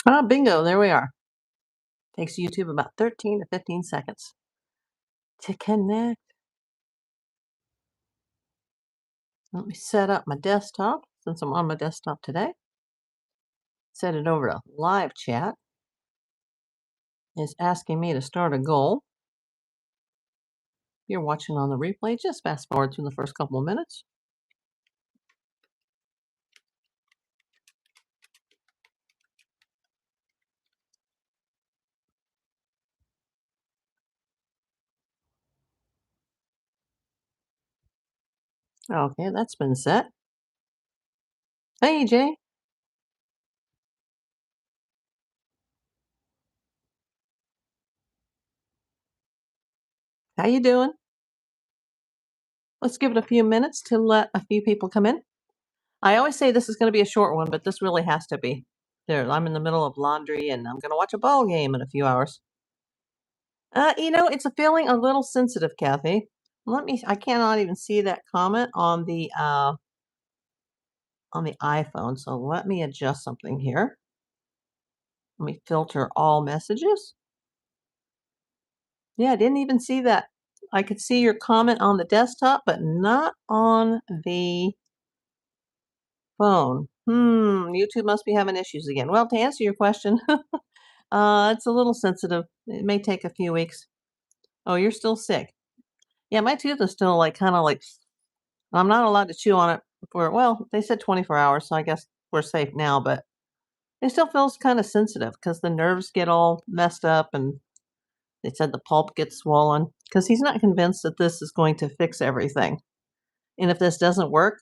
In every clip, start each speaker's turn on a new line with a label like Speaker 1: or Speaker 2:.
Speaker 1: Ah, bingo, there we are. Takes YouTube about 13 to 15 seconds to connect. Let me set up my desktop since I'm on my desktop today. Set it over to live chat. It's asking me to start a goal. If you're watching on the replay, just fast forward through the first couple of minutes. Okay, that's been set. Hey, Jay. How you doing? Let's give it a few minutes to let a few people come in. I always say this is going to be a short one, but this really has to be. There, I'm in the middle of laundry and I'm going to watch a ball game in a few hours. It's a feeling a little sensitive, Kathy. I cannot even see that comment on the iPhone, so let me adjust something here. Let me filter all messages. Yeah, I didn't even see that. I could see your comment on the desktop, but not on the phone. YouTube must be having issues again. Well, to answer your question, it's a little sensitive. It may take a few weeks. Oh, you're still sick. Yeah, my tooth is still kind of like I'm not allowed to chew on it well, they said 24 hours, so I guess we're safe now, but it still feels kind of sensitive because the nerves get all messed up and they said the pulp gets swollen because he's not convinced that this is going to fix everything. And if this doesn't work,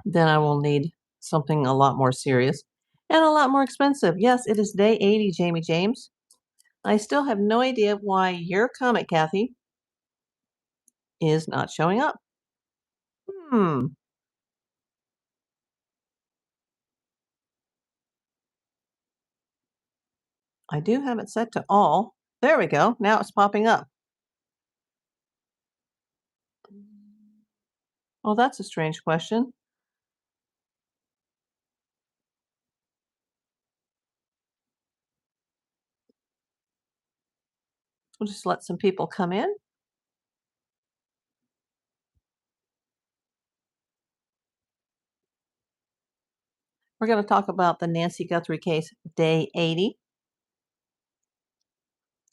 Speaker 1: then I will need something a lot more serious and a lot more expensive. Yes, it is day 80, Jamie James. I still have no idea why your comment, Kathy, is not showing up. Hmm. I do have it set to all. There we go. Now it's popping up. Oh, that's a strange question. We'll just let some people come in. We're going to talk about the Nancy Guthrie case, day 80.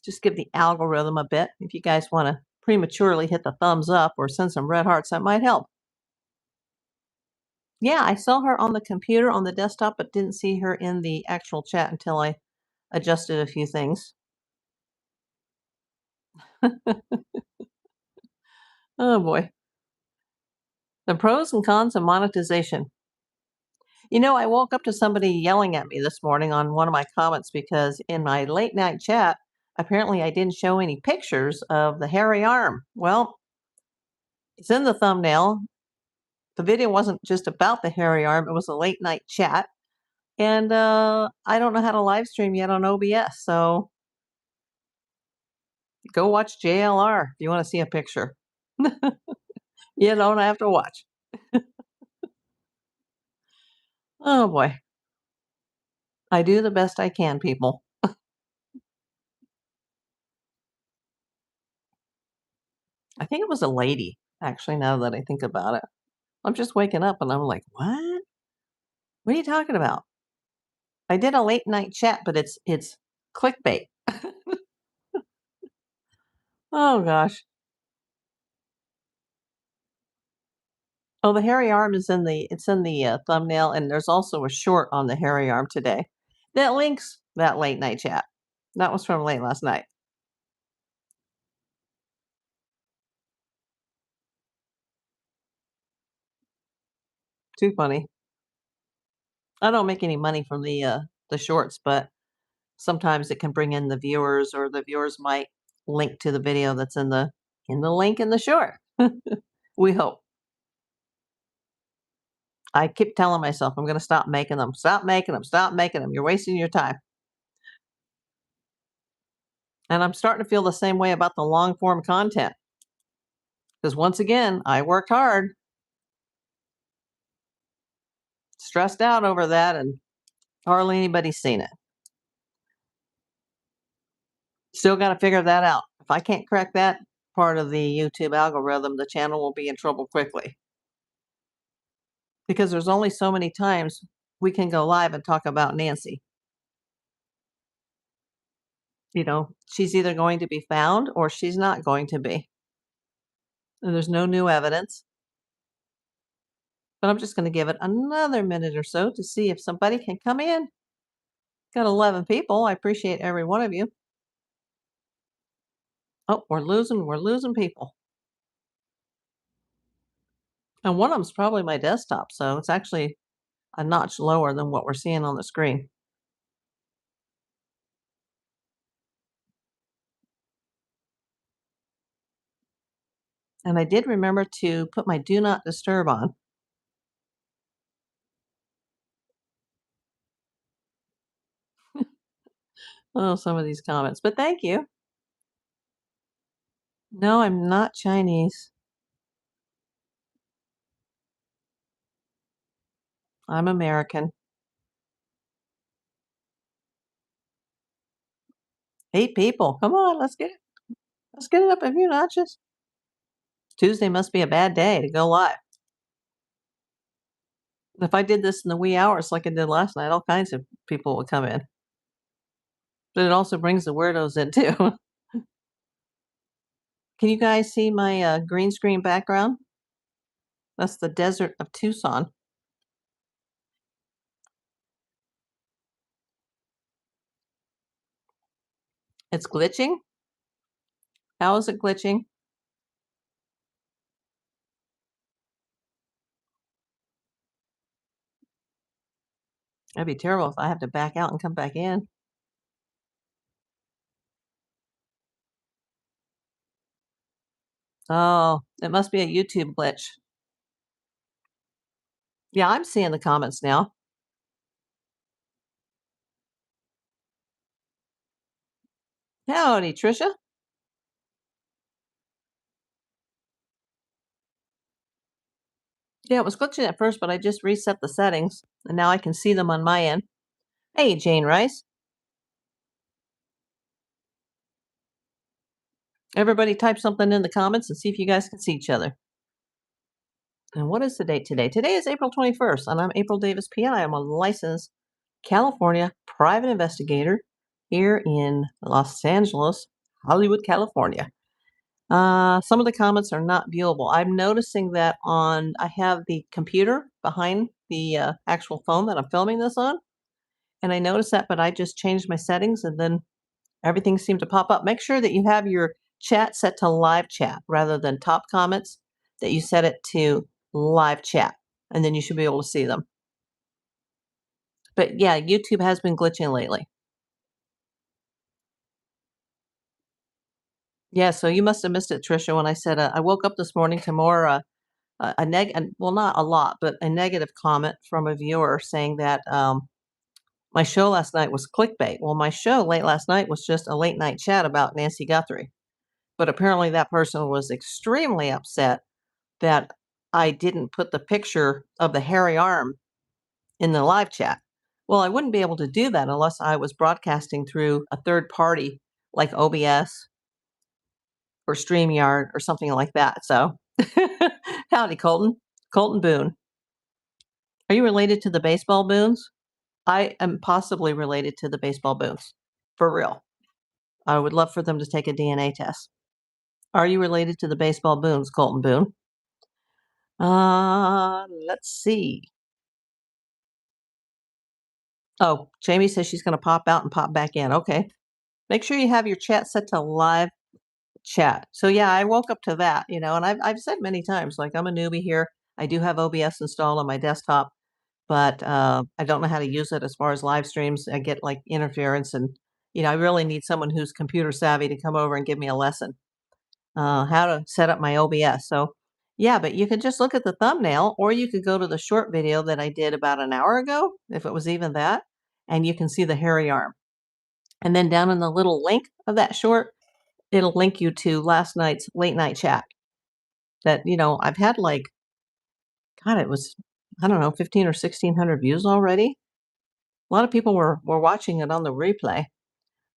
Speaker 1: Just give the algorithm a bit. If you guys want to prematurely hit the thumbs up or send some red hearts, that might help. Yeah, I saw her on the computer on the desktop, but didn't see her in the actual chat until I adjusted a few things. Oh boy. The pros and cons of monetization. I woke up to somebody yelling at me this morning on one of my comments because in my late night chat, apparently I didn't show any pictures of the hairy arm. Well, it's in the thumbnail. The video wasn't just about the hairy arm, it was a late night chat. And I don't know how to live stream yet on OBS. So go watch JLR if you want to see a picture. You don't have to watch. Oh boy. I do the best I can, people. I think it was a lady, actually, now that I think about it. I'm just waking up and I'm like, what? What are you talking about? I did a late night chat, but it's clickbait. Oh gosh. Oh, the hairy arm is in the thumbnail, and there's also a short on the hairy arm today that links that late night chat. That was from late last night. Too funny. I don't make any money from the shorts, but sometimes it can bring in the viewers, or the viewers might link to the video that's in the link in the short. We hope. I keep telling myself I'm going to stop making them. Stop making them. Stop making them. You're wasting your time. And I'm starting to feel the same way about the long form content. Because once again, I worked hard, stressed out over that, and hardly anybody's seen it. Still got to figure that out. If I can't crack that part of the YouTube algorithm, the channel will be in trouble quickly because there's only so many times we can go live and talk about Nancy. She's either going to be found or she's not going to be. And there's no new evidence. But I'm just going to give it another minute or so to see if somebody can come in. Got 11 people. I appreciate every one of you. Oh, we're losing people. And one of them's probably my desktop, so it's actually a notch lower than what we're seeing on the screen. And I did remember to put my do not disturb on. Oh, some of these comments, but thank you. No, I'm not Chinese. I'm American. 8 people. Come on, let's get it. Let's get it up a few notches. Tuesday must be a bad day to go live. If I did this in the wee hours like I did last night, all kinds of people would come in. But it also brings the weirdos in too. Can you guys see my green screen background? That's the desert of Tucson. It's glitching? How is it glitching? That'd be terrible if I have to back out and come back in. Oh, it must be a YouTube glitch. Yeah, I'm seeing the comments now. Howdy, Trisha. Yeah, it was glitching at first, but I just reset the settings, and now I can see them on my end. Hey, Jane Rice. Everybody type something in the comments and see if you guys can see each other. And what is the date today? Today is April 21st, and I'm April Davis P. I am a licensed California private investigator here in Los Angeles, Hollywood, California. Some of the comments are not viewable. I'm noticing that I have the computer behind the actual phone that I'm filming this on, and I noticed that, but I just changed my settings, and then everything seemed to pop up. Make sure that you have your chat set to live chat rather than top comments, that you set it to live chat, and then you should be able to see them. But yeah, YouTube has been glitching lately. Yeah, so you must have missed it, Trisha, when I said I woke up this morning to more well, not a lot, but a negative comment from a viewer saying that my show last night was clickbait. Well, my show late last night was just a late night chat about Nancy Guthrie. But apparently that person was extremely upset that I didn't put the picture of the hairy arm in the live chat. Well, I wouldn't be able to do that unless I was broadcasting through a third party like OBS or StreamYard or something like that. So, howdy, Colton. Colton Boone. Are you related to the baseball Boones? I am possibly related to the baseball Boones. For real. I would love for them to take a DNA test. Are you related to the baseball Boones, Colton Boone? Let's see. Oh, Jamie says she's going to pop out and pop back in. Okay. Make sure you have your chat set to live chat. So yeah, I woke up to that, and I've said many times, like, I'm a newbie here. I do have OBS installed on my desktop, but I don't know how to use it as far as live streams. I get like interference, and I really need someone who's computer savvy to come over and give me a lesson how to set up my OBS. So yeah, but you can just look at the thumbnail, or you could go to the short video that I did about an hour ago, if it was even that, and you can see the hairy arm. And then down in the little link of that short, it'll link you to last night's late night chat that, I've had like, God, it was, I don't know, 15 or 1600 views already. A lot of people were watching it on the replay.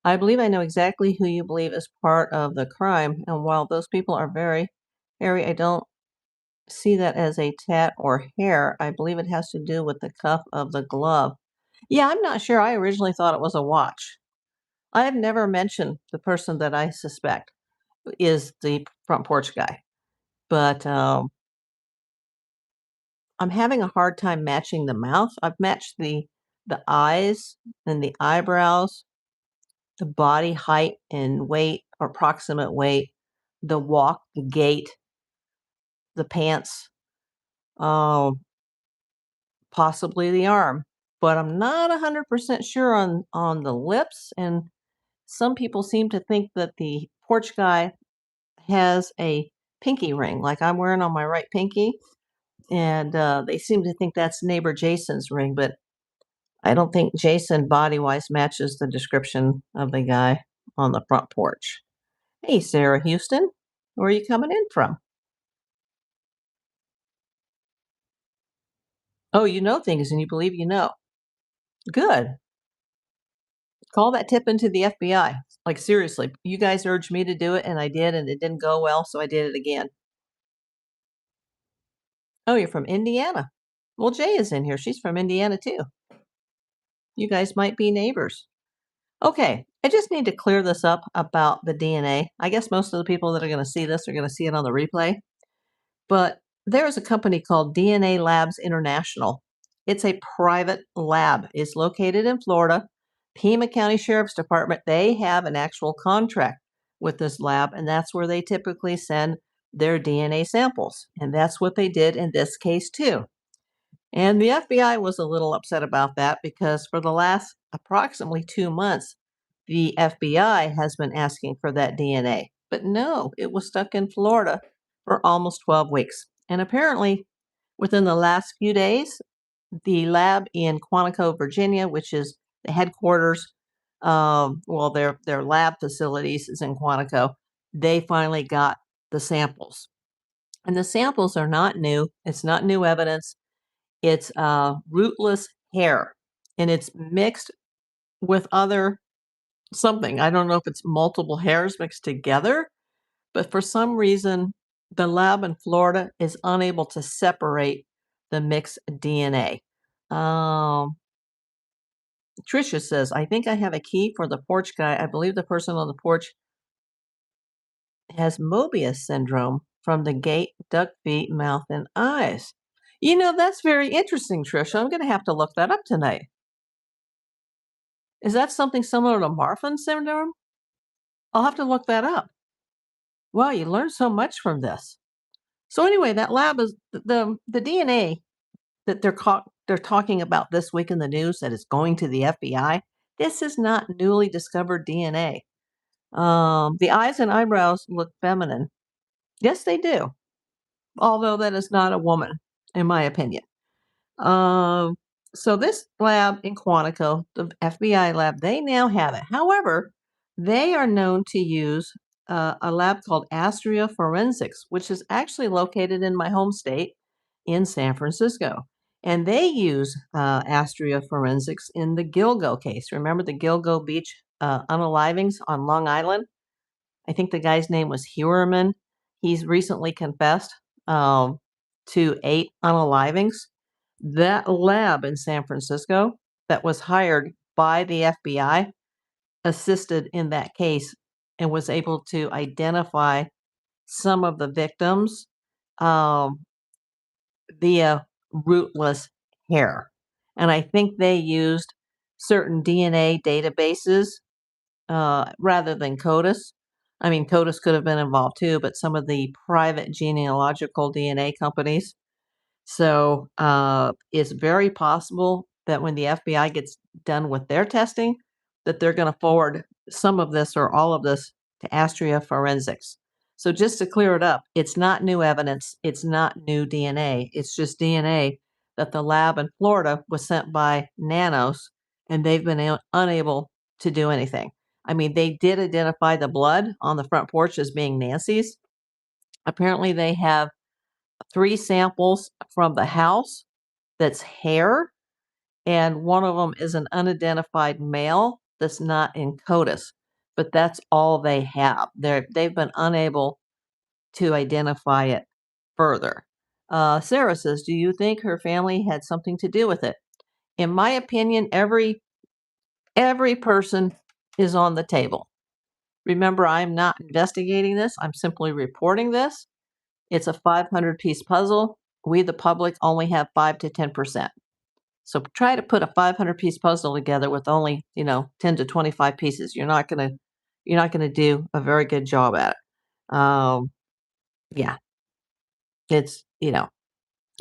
Speaker 1: I believe I know exactly who you believe is part of the crime, and while those people are very hairy, I don't see that as a tat or hair. I believe it has to do with the cuff of the glove. Yeah, I'm not sure. I originally thought it was a watch. I have never mentioned the person that I suspect is the front porch guy, but I'm having a hard time matching the mouth. I've matched the eyes and the eyebrows, the body height and weight or approximate weight, the walk, the gait, the pants, um, possibly the arm, but I'm not 100% sure on the lips. And some people seem to think that the porch guy has a pinky ring, like I'm wearing on my right pinky, and they seem to think that's neighbor Jason's ring, but I don't think Jason body wise matches the description of the guy on the front porch. Hey, Sarah Houston, where are you coming in from? Oh, you know things and you believe you know. Good. Call that tip into the FBI. Like, seriously, you guys urged me to do it and I did, and it didn't go well, so I did it again. Oh, you're from Indiana. Well, Jay is in here. She's from Indiana too. You guys might be neighbors. Okay, I just need to clear this up about the DNA. I guess most of the people that are going to see this are going to see it on the replay. But there is a company called DNA Labs International. It's a private lab. It's located in Florida. Pima County Sheriff's Department, they have an actual contract with this lab, and that's where they typically send their DNA samples. And that's what they did in this case, too. And the FBI was a little upset about that because for the last approximately 2 months, the FBI has been asking for that DNA. But no, it was stuck in Florida for almost 12 weeks. And apparently, within the last few days, the lab in Quantico, Virginia, which is the headquarters, well, their lab facilities is in Quantico, they finally got the samples. And the samples are not new. It's not new evidence. It's rootless hair, and it's mixed with other something. I don't know if it's multiple hairs mixed together, but for some reason, the lab in Florida is unable to separate the mixed DNA. Um, Tricia says, I think I have a key for the porch guy. I believe the person on the porch has Mobius syndrome from the gait, duck feet, mouth, and eyes. You know, that's very interesting, Tricia. I'm going to have to look that up tonight. Is that something similar to Marfan syndrome? I'll have to look that up. Wow, you learn so much from this. So anyway, that lab is the DNA that they're talking about this week in the news that is going to the FBI. This is not newly discovered DNA. The eyes and eyebrows look feminine. Yes, they do. Although that is not a woman, in my opinion. Um, so this lab in Quantico, the FBI lab, they now have it. However, they are known to use a lab called Astria Forensics, which is actually located in my home state in San Francisco. And they use Astria Forensics in the Gilgo case. Remember the Gilgo Beach unalivings on Long Island? I think the guy's name was Hewerman. He's recently confessed to 8 unalivings. That lab in San Francisco that was hired by the FBI assisted in that case and was able to identify some of the victims um, via rootless hair. And I think they used certain DNA databases rather than CODIS. I mean, CODIS could have been involved too, but some of the private genealogical DNA companies. So it's very possible that when the FBI gets done with their testing, that they're going to forward some of this or all of this to Astria Forensics. So just to clear it up, it's not new evidence. It's not new DNA. It's just DNA that the lab in Florida was sent by Nanos, and they've been unable to do anything. I mean, they did identify the blood on the front porch as being Nancy's. Apparently, they have 3 samples from the house that's hair, and one of them is an unidentified male that's not in CODIS, but that's all they have. They've been unable to identify it further. Sarah says, "Do you think her family had something to do with it?" In my opinion, every person is on the table. Remember, I'm not investigating this. I'm simply reporting this. It's a 500-piece puzzle. We, the public, only have 5 to 10%. So try to put a 500-piece puzzle together with only, 10 to 25 pieces. You're not gonna do a very good job at it. Yeah, it's, you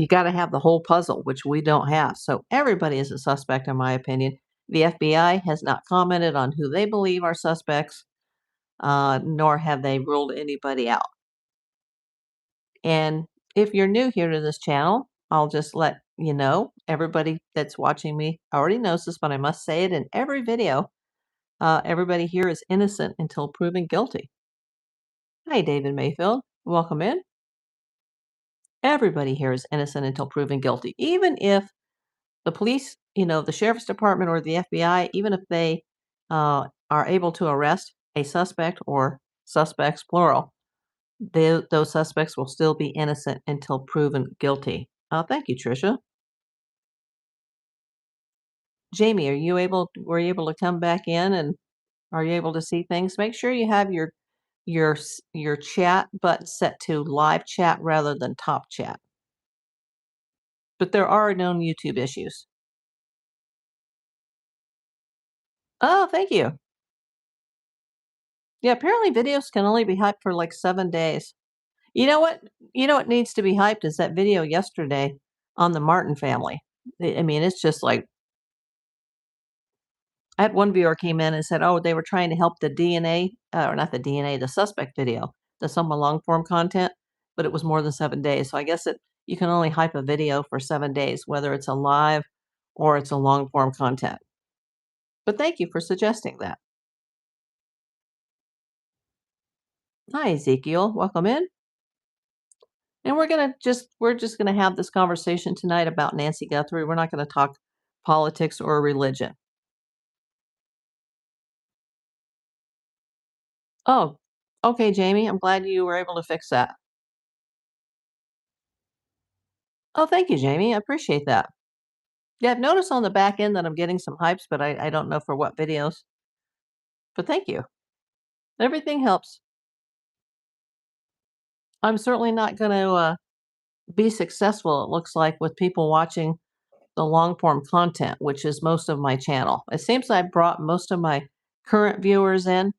Speaker 1: got to have the whole puzzle, which we don't have. So everybody is a suspect, in my opinion. The FBI has not commented on who they believe are suspects, nor have they ruled anybody out. And if you're new here to this channel, I'll just let you know. Everybody that's watching me already knows this, but I must say it in every video. Everybody here is innocent until proven guilty. Hi, David Mayfield. Welcome in. Everybody here is innocent until proven guilty. Even if the police, the sheriff's department or the FBI, even if they are able to arrest a suspect or suspects, plural, those suspects will still be innocent until proven guilty. Thank you, Tricia. Jamie, were you able to come back in and are you able to see things? Make sure you have your chat button set to live chat rather than top chat. But there are known YouTube issues. Oh, thank you. Yeah, apparently videos can only be hyped for like 7 days. You know what? You know what needs to be hyped is that video yesterday on the Martin family. I mean, it's just like I had one viewer came in and said, "Oh, they were trying to help the DNA, or not the DNA, the suspect video, the some long form content, but it was more than 7 days." So I guess you can only hype a video for 7 days, whether it's a live or it's a long form content. But thank you for suggesting that. Hi, Ezekiel. Welcome in. And we're just gonna have this conversation tonight about Nancy Guthrie. We're not gonna talk politics or religion. Oh, okay, Jamie. I'm glad you were able to fix that. Oh, thank you, Jamie. I appreciate that. Yeah, I've noticed on the back end that I'm getting some hypes, but I don't know for what videos. But thank you. Everything helps. I'm certainly not going to be successful, it looks like, with people watching the long form content, which is most of my channel. It seems I brought most of my current viewers in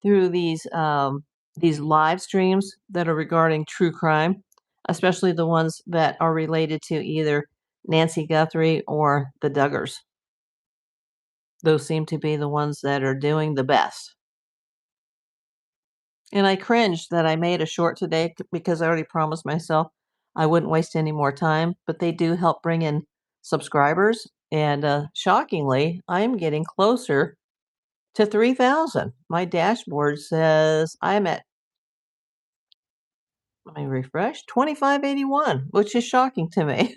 Speaker 1: through these live streams that are regarding true crime, especially the ones that are related to either Nancy Guthrie or the Duggars. Those seem to be the ones that are doing the best. And I cringed that I made a short today because I already promised myself I wouldn't waste any more time, but they do help bring in subscribers. And shockingly, I am getting closer to 3,000. My dashboard says I'm at, let me refresh, 2581, which is shocking to me.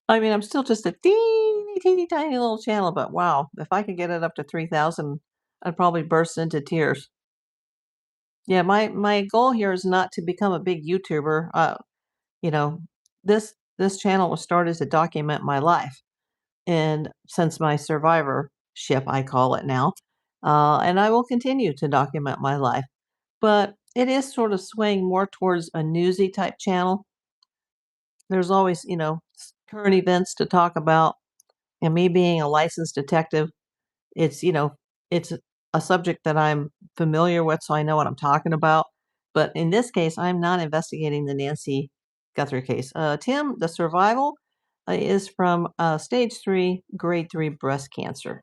Speaker 1: I mean, I'm still just a teeny, teeny, tiny little channel, but wow, if I could get it up to 3,000, I'd probably burst into tears. Yeah, my goal here is not to become a big YouTuber. You know, this channel was started to document my life, and since my survivorship, I call it now, and I will continue to document my life. But it is sort of swaying more towards a newsy type channel. There's always, current events to talk about, and me being a licensed detective, it's a subject that I'm familiar with, so I know what I'm talking about. But in this case, I'm not investigating the Nancy Guthrie case. Tim, the survival is from stage 3, grade 3 breast cancer.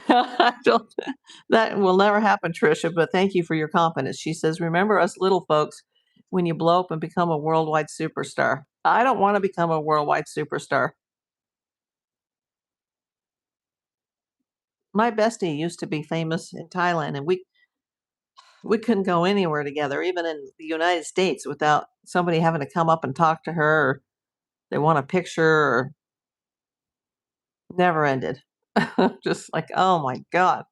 Speaker 1: I don't, that will never happen, Tricia, but thank you for your confidence. She says, "Remember us little folks when you blow up and become a worldwide superstar." I don't want to become a worldwide superstar. My bestie used to be famous in Thailand, and we couldn't go anywhere together, even in the United States, without somebody having to come up and talk to her, or they want a picture, or Never ended. Just like, oh my God.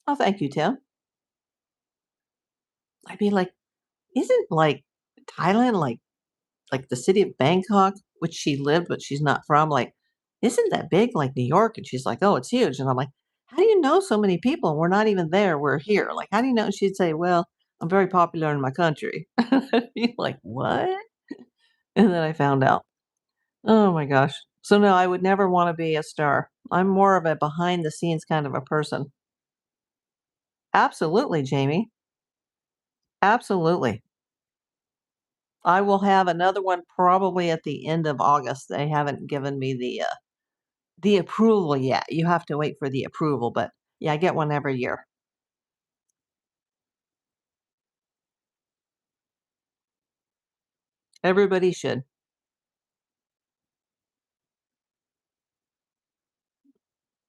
Speaker 1: Oh, thank you, Tim. I'd be like, isn't like Thailand like the city of Bangkok, which she lived, but she's not from, like, isn't that big like New York? And she's like, oh, it's huge. And I'm like, how do you know so many people? We're not even there. We're here. Like, how do you know? And she'd say, well, I'm very popular in my country. I'd be like, what? And then I found out. Oh my gosh. So no, I would never want to be a star. I'm more of a behind the scenes kind of a person. Absolutely, Jamie. Absolutely. I will have another one probably at the end of August. They haven't given me the approval yet. You have to wait for the approval, but yeah, I get one every year. Everybody should.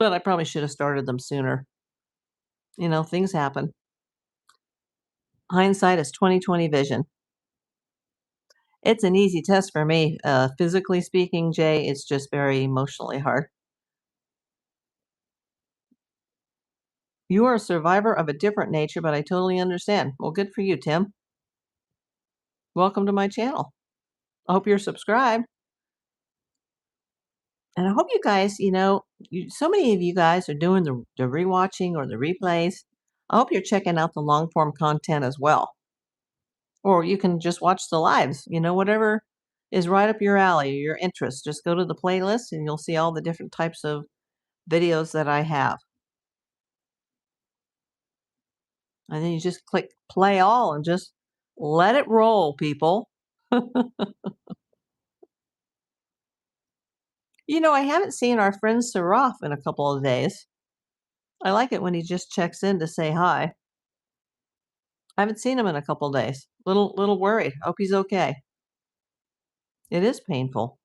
Speaker 1: But I probably should have started them sooner. Things happen. Hindsight is 2020 vision. It's an easy test for me. Physically speaking, Jay, it's just very emotionally hard. You are a survivor of a different nature, but I totally understand. Well, good for you, Tim. Welcome to my channel. I hope you're subscribed. And I hope you guys, so many of you guys are doing the rewatching or the replays. I hope you're checking out the long form content as well. Or you can just watch the lives, whatever is right up your alley or your interest. Just go to the playlist and you'll see all the different types of videos that I have. And then you just click play all and just let it roll, people. I haven't seen our friend Saraf in a couple of days. I like it when he just checks in to say hi. I haven't seen him in a couple of days. Little worried. Hope he's okay. It is painful.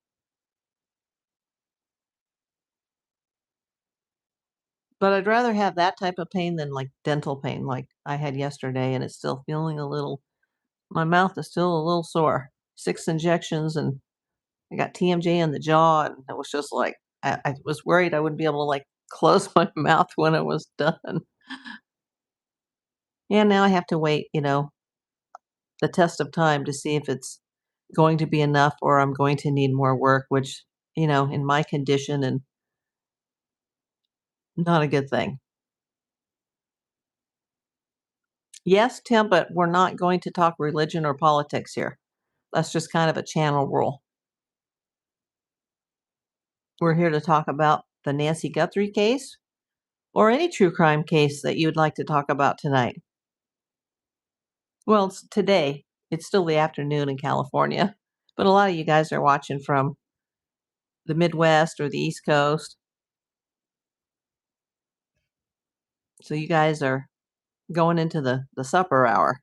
Speaker 1: But I'd rather have that type of pain than like dental pain like I had yesterday and it's still feeling my mouth is still a little sore. 6 injections and I got TMJ in the jaw and it was just like I was worried I wouldn't be able to like close my mouth when it was done. Yeah, now I have to wait, the test of time to see if it's going to be enough or I'm going to need more work, which, in my condition and not a good thing. Yes, Tim, but we're not going to talk religion or politics here. That's just kind of a channel rule. We're here to talk about the Nancy Guthrie case or any true crime case that you'd like to talk about tonight. Well, it's today. It's still the afternoon in California, but a lot of you guys are watching from the Midwest or the East Coast. So you guys are going into the supper hour.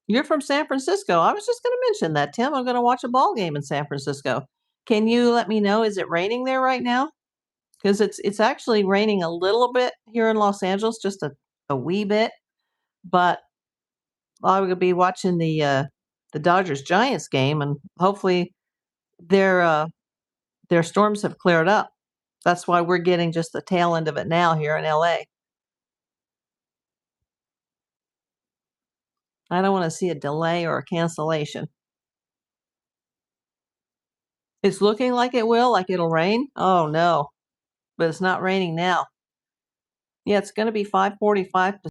Speaker 1: You're from San Francisco. I was just going to mention that, Tim. I'm going to watch a ball game in San Francisco. Can you let me know? Is it raining there right now? Because it's actually raining a little bit here in Los Angeles, just a wee bit. But I'm going to be watching the Dodgers Giants game, and hopefully their storms have cleared up. That's why we're getting just the tail end of it now here in LA. I don't want to see a delay or a cancellation. It's looking like it will, like it'll rain. Oh no, but it's not raining now. Yeah, it's going to be 5:45